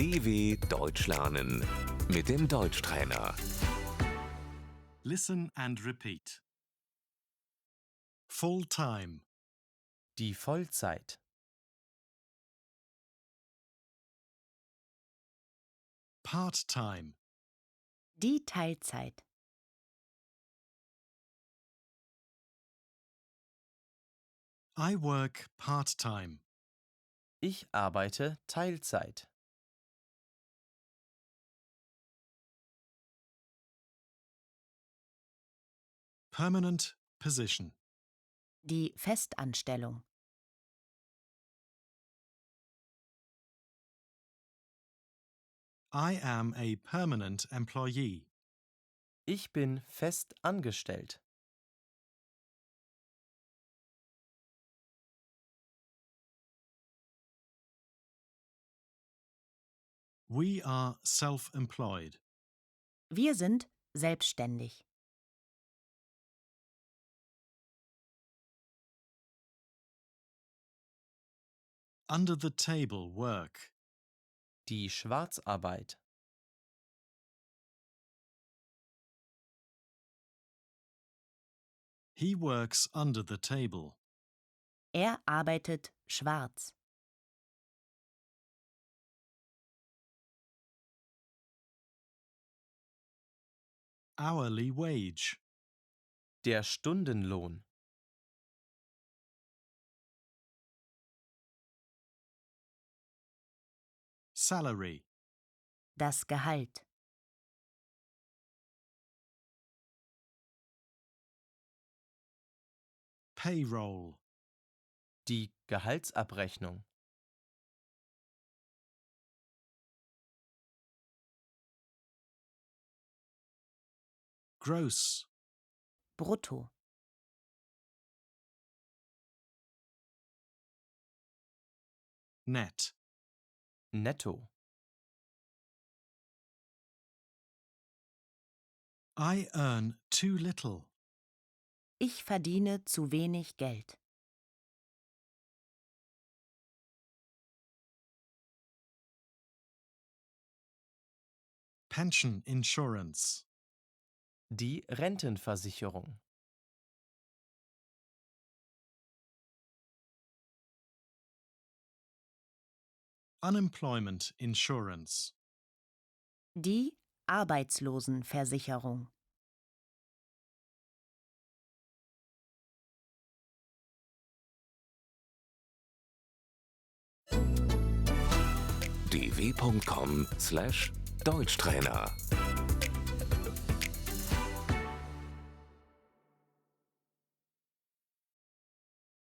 DW Deutsch lernen mit dem Deutschtrainer. Listen and repeat. Full time, Die Vollzeit. part time, Die Teilzeit. I work part time, Ich arbeite Teilzeit. permanent position, Die Festanstellung. I am a permanent employee. Ich bin fest angestellt. We are self-employed. Wir sind selbstständig. Under the table work, Die Schwarzarbeit. he works under the table. Er arbeitet schwarz. Hourly wage, Der Stundenlohn. salary, Das Gehalt. payroll, Die Gehaltsabrechnung. gross, Brutto. net, Netto. I earn too little. Ich verdiene zu wenig Geld. Pension insurance, Die Rentenversicherung. unemployment insurance. Die Arbeitslosenversicherung. dw.com/Deutschtrainer